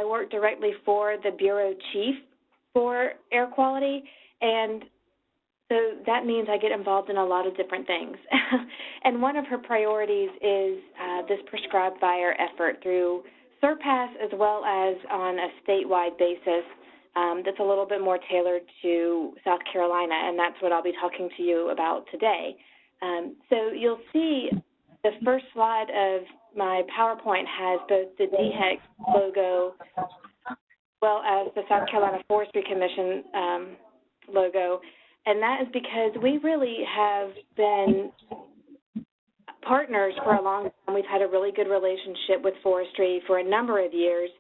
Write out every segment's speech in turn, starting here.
I work directly for the Bureau Chief for air quality, and so that means I get involved in a lot of different things. And one of her priorities is this prescribed fire effort through SURPASS as well as on a statewide basis that's a little bit more tailored to South Carolina, and that's what I'll be talking to you about today. So you'll see the first slide of my PowerPoint has both the DHEC logo as well as the South Carolina Forestry Commission logo, and that is because we really have been partners for a long time. We've had a really good relationship with forestry for a number of years.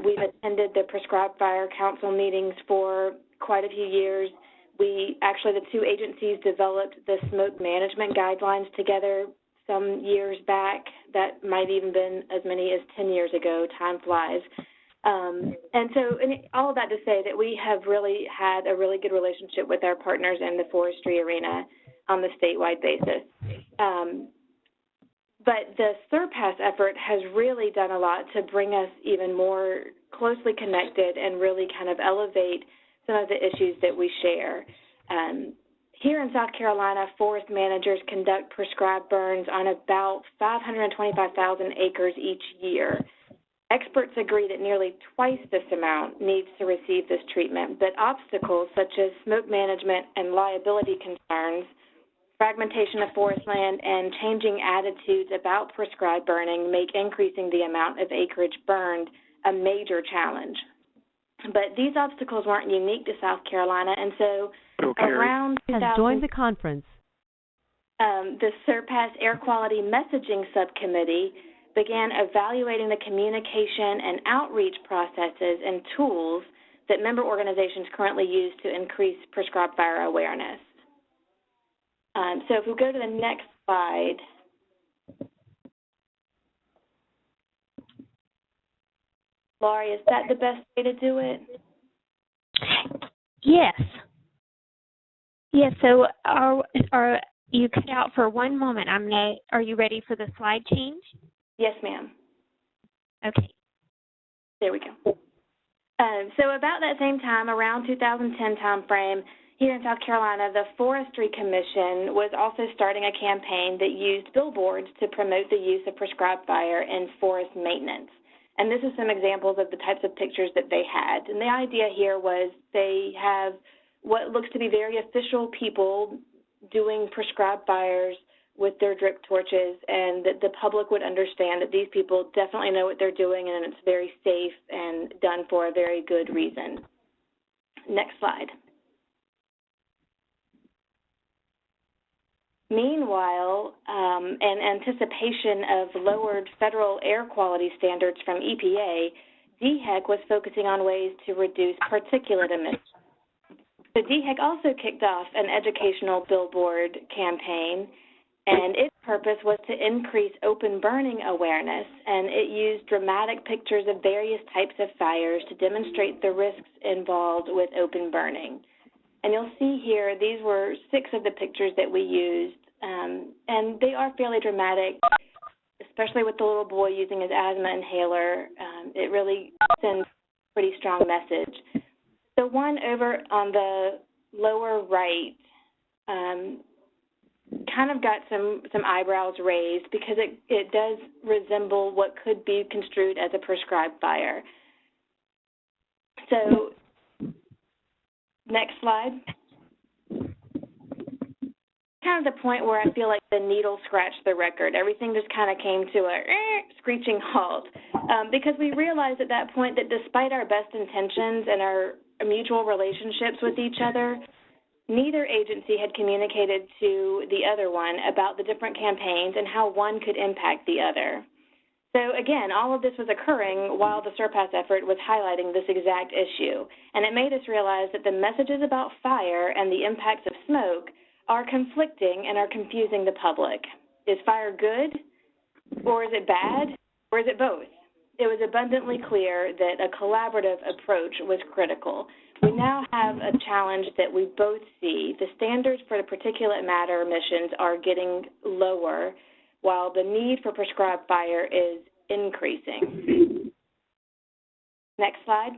We've attended the Prescribed Fire Council meetings for quite a few years. Actually, the two agencies developed the smoke management guidelines together some years back. That might even been as many as 10 years ago. Time flies. And all of that to say that we have really had a really good relationship with our partners in the forestry arena on the statewide basis. But the SURPASS effort has really done a lot to bring us even more closely connected and really kind of elevate some of the issues that we share. Here in South Carolina, forest managers conduct prescribed burns on about 525,000 acres each year. Experts agree that nearly twice this amount needs to receive this treatment, but obstacles such as smoke management and liability concerns, fragmentation of forest land, and changing attitudes about prescribed burning make increasing the amount of acreage burned a major challenge. But these obstacles weren't unique to South Carolina, and so around 2000, joined the conference. The SURPASS Air Quality Messaging Subcommittee began evaluating the communication and outreach processes and tools that member organizations currently use to increase prescribed fire awareness. So if we go to the next slide. Lawra, is that the best way to do it? Yes. Yes, so are you cut out for one moment. Are you ready for the slide change? Yes, ma'am. Okay. There we go. So about that same time, around 2010 timeframe, here in South Carolina, the Forestry Commission was also starting a campaign that used billboards to promote the use of prescribed fire in forest maintenance. And this is some examples of the types of pictures that they had. And the idea here was they have what looks to be very official people doing prescribed fires with their drip torches, and that the public would understand that these people definitely know what they're doing and it's very safe and done for a very good reason. Next slide. Meanwhile, in anticipation of lowered federal air quality standards from EPA, DHEC was focusing on ways to reduce particulate emissions. So DHEC also kicked off an educational billboard campaign, and its purpose was to increase open burning awareness, and it used dramatic pictures of various types of fires to demonstrate the risks involved with open burning. And you'll see here, these were 6 of the pictures that we used, and they are fairly dramatic, especially with the little boy using his asthma inhaler. It really sends a pretty strong message. The one over on the lower right kind of got some eyebrows raised because it does resemble what could be construed as a prescribed fire. So next slide. Kind of the point where I feel like the needle scratched the record. Everything just kind of came to a screeching halt because we realized at that point that despite our best intentions and our mutual relationships with each other, neither agency had communicated to the other one about the different campaigns and how one could impact the other. So again, all of this was occurring while the SURPASS effort was highlighting this exact issue, and it made us realize that the messages about fire and the impacts of smoke are conflicting and are confusing the public. Is fire good, or is it bad, or is it both? It was abundantly clear that a collaborative approach was critical. We now have a challenge that we both see. The standards for the particulate matter emissions are getting lower, while the need for prescribed fire is increasing. Next slide.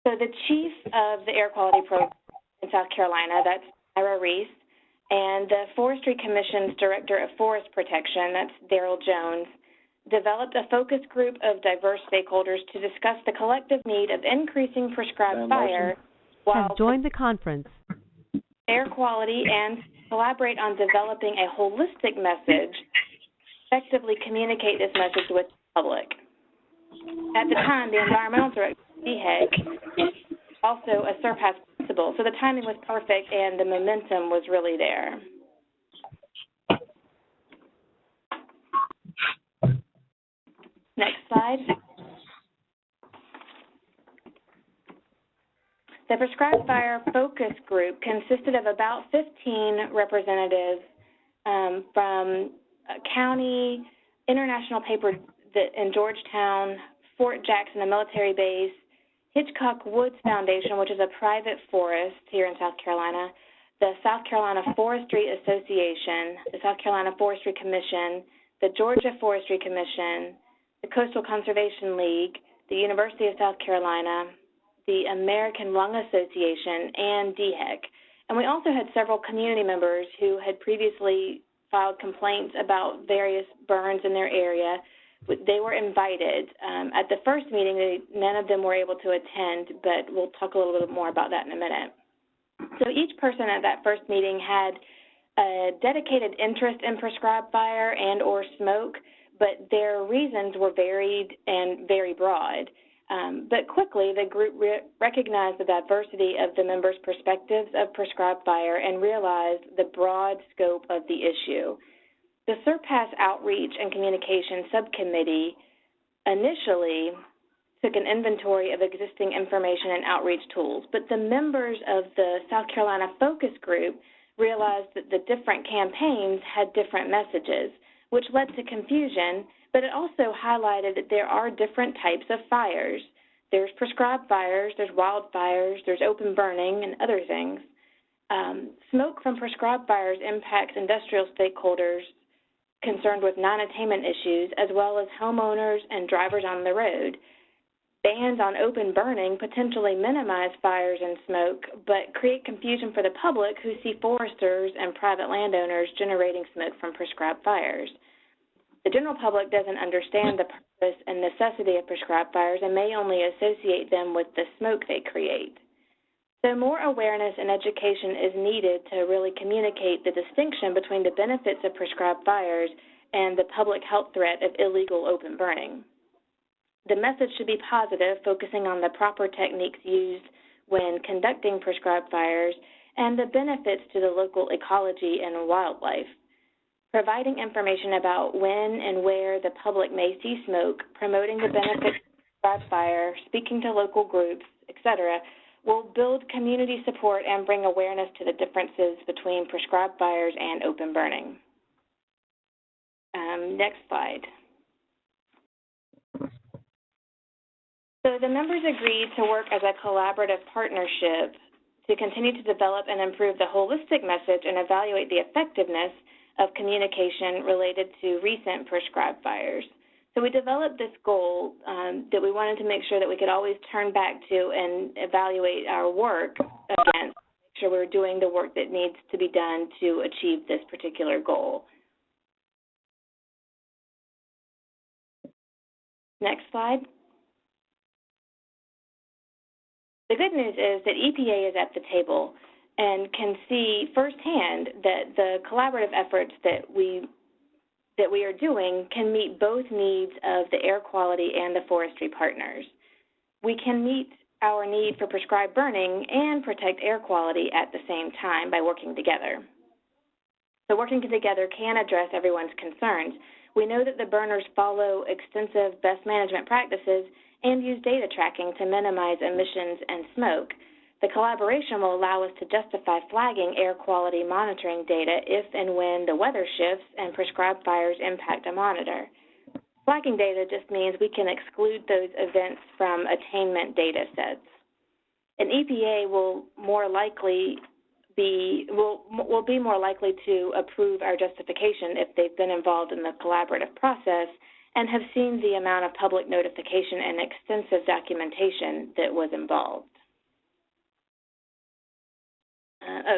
So the chief of the air quality program in South Carolina, that's Lawra Boyce, and the Forestry Commission's Director of Forest Protection, that's Daryl Jones, developed a focus group of diverse stakeholders to discuss the collective need of increasing prescribed fire while joined the conference. Air quality and collaborate on developing a holistic message, effectively communicate this message with the public. At the time, the environmental director, DHEC, also a surpass principal, so the timing was perfect and the momentum was really there. Next slide. The Prescribed Fire Focus Group consisted of about 15 representatives from county, international paper in Georgetown, Fort Jackson, a military base, Hitchcock Woods Foundation, which is a private forest here in South Carolina, the South Carolina Forestry Association, the South Carolina Forestry Commission, the Georgia Forestry Commission, the Coastal Conservation League, the University of South Carolina, the American Lung Association, and DHEC. And we also had several community members who had previously filed complaints about various burns in their area. They were invited. At the first meeting, none of them were able to attend, but we'll talk a little bit more about that in a minute. So each person at that first meeting had a dedicated interest in prescribed fire and or smoke, but their reasons were varied and very broad. But quickly, the group recognized the diversity of the members' perspectives of prescribed fire and realized the broad scope of the issue. The Surpass Outreach and Communication Subcommittee initially took an inventory of existing information and outreach tools, but the members of the South Carolina Focus Group realized that the different campaigns had different messages, which led to confusion, but it also highlighted that there are different types of fires. There's prescribed fires, there's wildfires, there's open burning, and other things. Smoke from prescribed fires impacts industrial stakeholders concerned with non-attainment issues, as well as homeowners and drivers on the road. Bans on open burning potentially minimize fires and smoke, but create confusion for the public who see foresters and private landowners generating smoke from prescribed fires. The general public doesn't understand the purpose and necessity of prescribed fires and may only associate them with the smoke they create. So more awareness and education is needed to really communicate the distinction between the benefits of prescribed fires and the public health threat of illegal open burning. The message should be positive, focusing on the proper techniques used when conducting prescribed fires and the benefits to the local ecology and wildlife. Providing information about when and where the public may see smoke, promoting the benefits of prescribed fire, speaking to local groups, etc., will build community support and bring awareness to the differences between prescribed fires and open burning. Next slide. So the members agreed to work as a collaborative partnership to continue to develop and improve the holistic message and evaluate the effectiveness of communication related to recent prescribed fires. So we developed this goal that we wanted to make sure that we could always turn back to and evaluate our work against, make sure we're doing the work that needs to be done to achieve this particular goal. Next slide. The good news is that EPA is at the table and can see firsthand that the collaborative efforts that we are doing can meet both needs of the air quality and the forestry partners. We can meet our need for prescribed burning and protect air quality at the same time by working together. So working together can address everyone's concerns. We know that the burners follow extensive best management practices and use data tracking to minimize emissions and smoke. The collaboration will allow us to justify flagging air quality monitoring data if and when the weather shifts and prescribed fires impact a monitor. Flagging data just means we can exclude those events from attainment data sets. And EPA will be more likely to approve our justification if they've been involved in the collaborative process and have seen the amount of public notification and extensive documentation that was involved.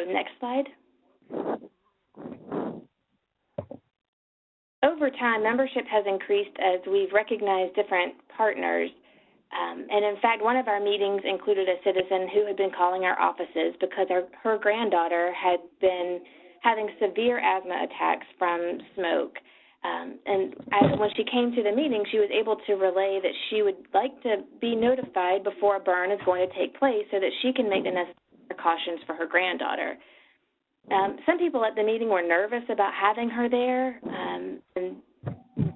Next slide. Over time, membership has increased as we've recognized different partners. And in fact, one of our meetings included a citizen who had been calling our offices because her granddaughter had been having severe asthma attacks from smoke. And when she came to the meeting, she was able to relay that she would like to be notified before a burn is going to take place so that she can make the necessary precautions for her granddaughter. Some people at the meeting were nervous about having her there,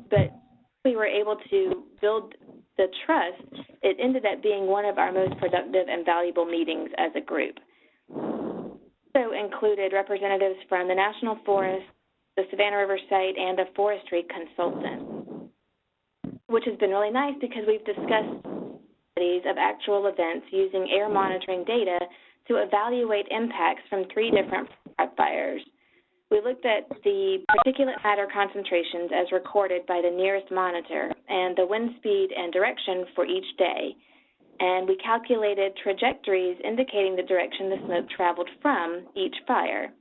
but we were able to build the trust. It ended up being one of our most productive and valuable meetings as a group. Also included representatives from the National Forest, the Savannah River site, and a forestry consultant, which has been really nice because we've discussed studies of actual events using air monitoring data to evaluate impacts from 3 different fires. We looked at the particulate matter concentrations as recorded by the nearest monitor and the wind speed and direction for each day, and we calculated trajectories indicating the direction the smoke traveled from each fire.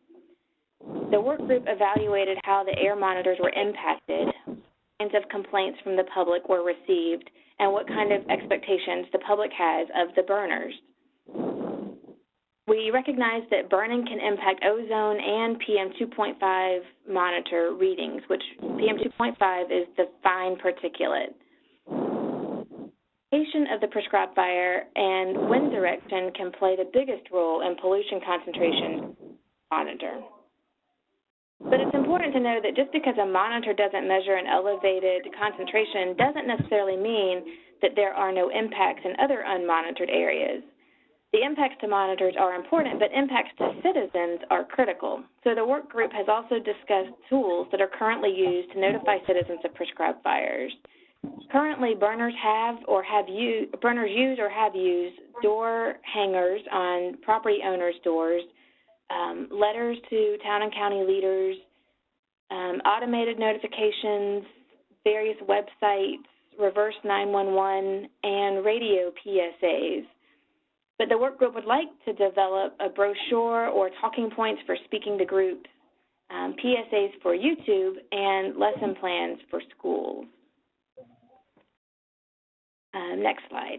The work group evaluated how the air monitors were impacted, what kinds of complaints from the public were received, and what kind of expectations the public has of the burners. We recognize that burning can impact ozone and PM 2.5 monitor readings, which PM 2.5 is the fine particulate. Location of the prescribed fire and wind direction can play the biggest role in pollution concentration monitor. But it's important to know that just because a monitor doesn't measure an elevated concentration doesn't necessarily mean that there are no impacts in other unmonitored areas. The impacts to monitors are important, but impacts to citizens are critical. So the work group has also discussed tools that are currently used to notify citizens of prescribed fires. Currently, burners use or have used door hangers on property owners' doors, letters to town and county leaders, automated notifications, various websites, reverse 911, and radio PSAs. But the work group would like to develop a brochure or talking points for speaking to groups, PSAs for YouTube, and lesson plans for schools. Next slide.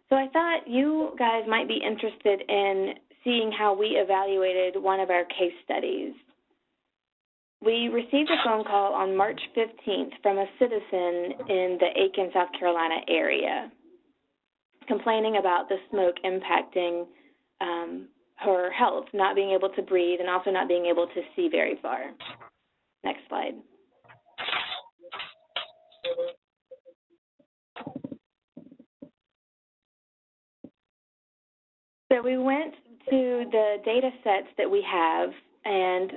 So I thought you guys might be interested in seeing how we evaluated one of our case studies. We received a phone call on March 15th from a citizen in the Aiken, South Carolina area, complaining about the smoke impacting her health, not being able to breathe, and also not being able to see very far. Next slide. So we went to the data sets that we have and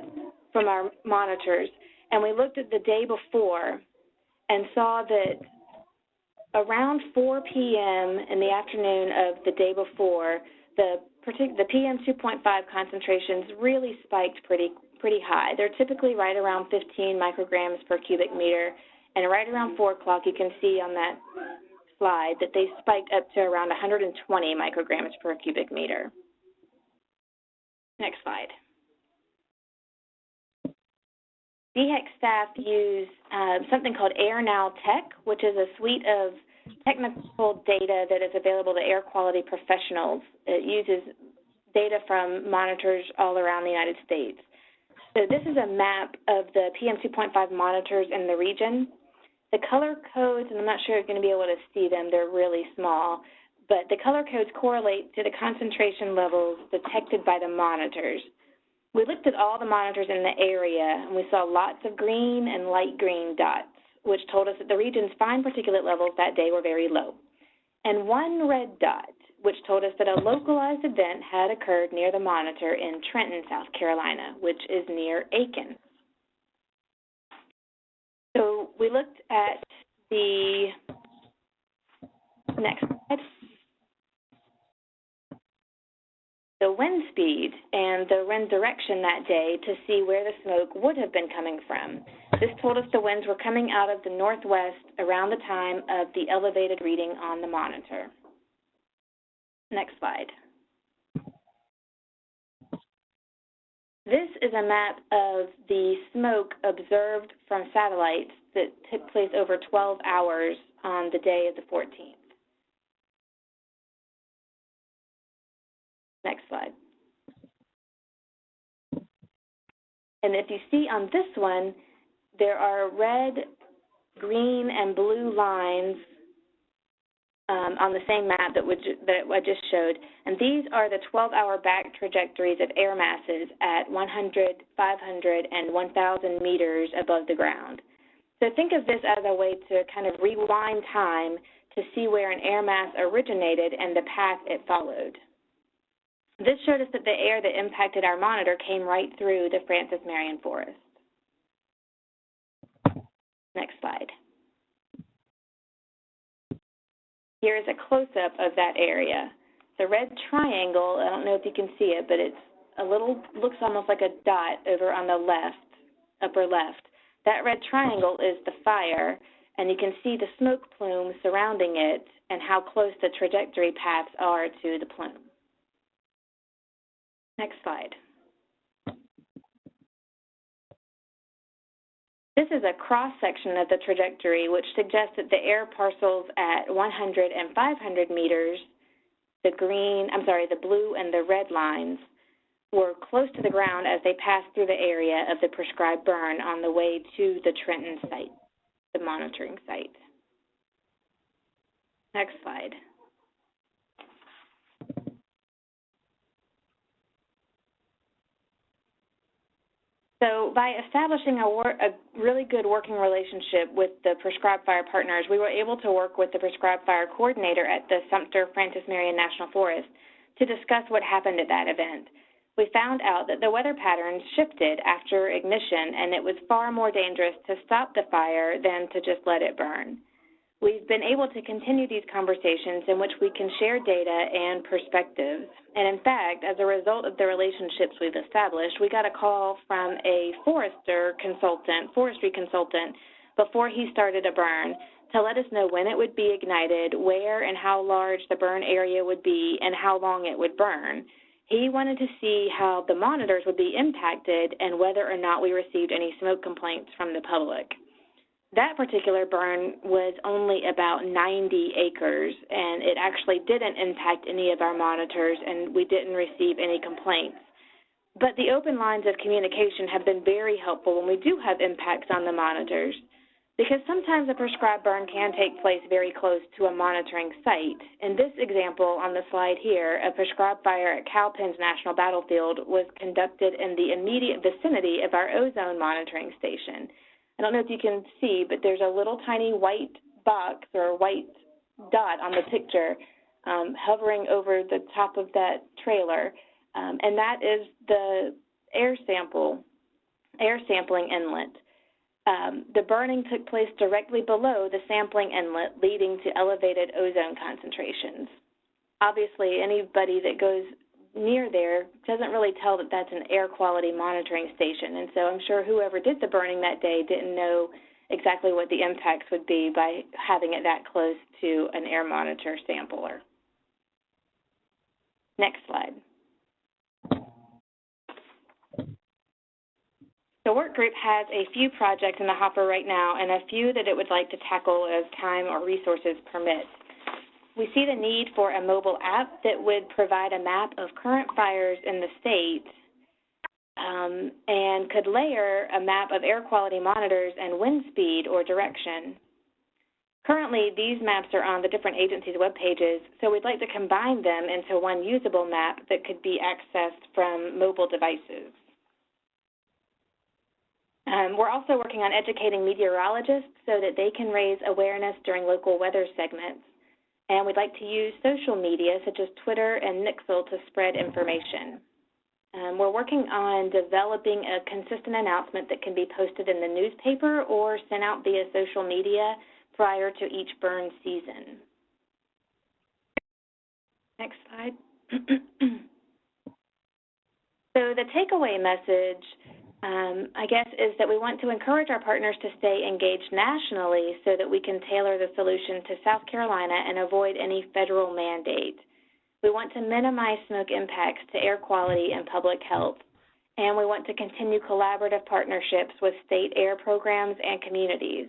from our monitors, and we looked at the day before and saw that around 4 p.m. in the afternoon of the day before, the PM 2.5 concentrations really spiked pretty high. They're typically right around 15 micrograms per cubic meter, and right around 4 o'clock you can see on that slide that they spiked up to around 120 micrograms per cubic meter. Next slide. DHEC staff use something called AirNow-Tech, which is a suite of technical data that is available to air quality professionals. It uses data from monitors all around the United States. So this is a map of the PM 2.5 monitors in the region. The color codes, and I'm not sure you're going to be able to see them, they're really small, but the color codes correlate to the concentration levels detected by the monitors. We looked at all the monitors in the area, and we saw lots of green and light green dots, which told us that the region's fine particulate levels that day were very low, and one red dot, which told us that a localized event had occurred near the monitor in Trenton, South Carolina, which is near Aiken. So we looked at the next slide. The wind speed and the wind direction that day to see where the smoke would have been coming from. This told us the winds were coming out of the northwest around the time of the elevated reading on the monitor. Next slide. This is a map of the smoke observed from satellites that took place over 12 hours on the day of the 14th. Next slide. And if you see on this one, there are red, green, and blue lines on the same map that I just showed. And these are the 12-hour back trajectories of air masses at 100, 500, and 1,000 meters above the ground. So think of this as a way to kind of rewind time to see where an air mass originated and the path it followed. This showed us that the air that impacted our monitor came right through the Francis Marion Forest. Next slide. Here is a close-up of that area. The red triangle, I don't know if you can see it, but it's a little, looks almost like a dot over on the left, upper left. That red triangle is the fire, and you can see the smoke plume surrounding it and how close the trajectory paths are to the plume. Next slide. This is a cross-section of the trajectory, which suggests that the air parcels at 100 and 500 meters, the blue and the red lines, were close to the ground as they passed through the area of the prescribed burn on the way to the Trenton site, the monitoring site. Next slide. So by establishing a really good working relationship with the prescribed fire partners, we were able to work with the prescribed fire coordinator at the Sumter Francis Marion National Forest to discuss what happened at that event. We found out that the weather patterns shifted after ignition, and it was far more dangerous to stop the fire than to just let it burn. We've been able to continue these conversations in which we can share data and perspectives. And in fact, as a result of the relationships we've established, we got a call from a forestry consultant, before he started a burn to let us know when it would be ignited, where and how large the burn area would be, and how long it would burn. He wanted to see how the monitors would be impacted and whether or not we received any smoke complaints from the public. That particular burn was only about 90 acres, and it actually didn't impact any of our monitors, and we didn't receive any complaints. But the open lines of communication have been very helpful when we do have impacts on the monitors, because sometimes a prescribed burn can take place very close to a monitoring site. In this example on the slide here, a prescribed fire at Cowpens National Battlefield was conducted in the immediate vicinity of our ozone monitoring station. I don't know if you can see, but there's a little tiny white box or white dot on the picture hovering over the top of that trailer, and that is the air sampling inlet. The burning took place directly below the sampling inlet, leading to elevated ozone concentrations. Obviously, anybody that goes near there doesn't really tell that that's an air quality monitoring station, and so I'm sure whoever did the burning that day didn't know exactly what the impacts would be by having it that close to an air monitor sampler. Next slide. The work group has a few projects in the hopper right now and a few that it would like to tackle as time or resources permit. We see the need for a mobile app that would provide a map of current fires in the state and could layer a map of air quality monitors and wind speed or direction. Currently, these maps are on the different agencies' web pages, so we'd like to combine them into one usable map that could be accessed from mobile devices. We're also working on educating meteorologists so that they can raise awareness during local weather segments. And we'd like to use social media such as Twitter and Nixle to spread information. We're working on developing a consistent announcement that can be posted in the newspaper or sent out via social media prior to each burn season. Next slide. So the takeaway message I guess, is that we want to encourage our partners to stay engaged nationally so that we can tailor the solution to South Carolina and avoid any federal mandate. We want to minimize smoke impacts to air quality and public health, and we want to continue collaborative partnerships with state air programs and communities.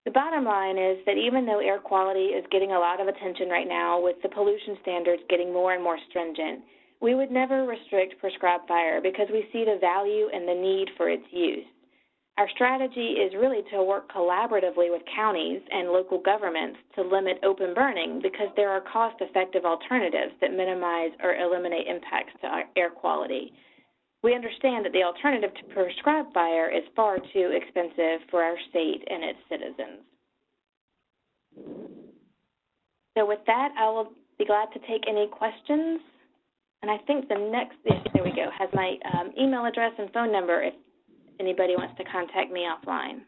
The bottom line is that even though air quality is getting a lot of attention right now with the pollution standards getting more and more stringent, we would never restrict prescribed fire because we see the value and the need for its use. Our strategy is really to work collaboratively with counties and local governments to limit open burning because there are cost-effective alternatives that minimize or eliminate impacts to air quality. We understand that the alternative to prescribed fire is far too expensive for our state and its citizens. So with that, I will be glad to take any questions. And I think the next, there we go, has my email address and phone number if anybody wants to contact me offline.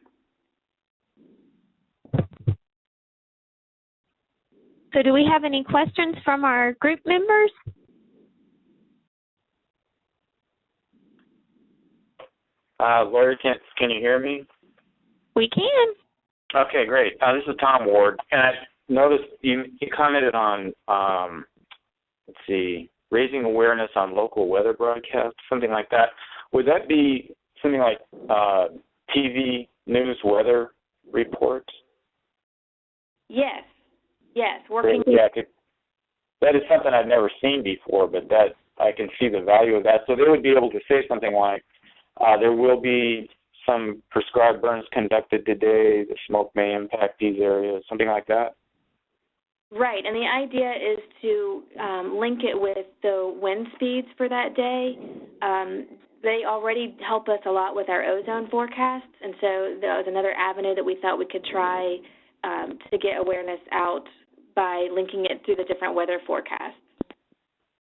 So do we have any questions from our group members? Lawra, can you hear me? We can. Okay, great. This is Tom Ward, and I noticed you commented on, let's see, raising awareness on local weather broadcasts, something like that. Would that be something like TV news weather reports? Yes. Working. Yeah, that is something I've never seen before, but that I can see the value of that. So they would be able to say something like, there will be some prescribed burns conducted today. The smoke may impact these areas, something like that. Right, and the idea is to link it with the wind speeds for that day. They already help us a lot with our ozone forecasts, and so that was another avenue that we thought we could try to get awareness out by linking it through the different weather forecasts.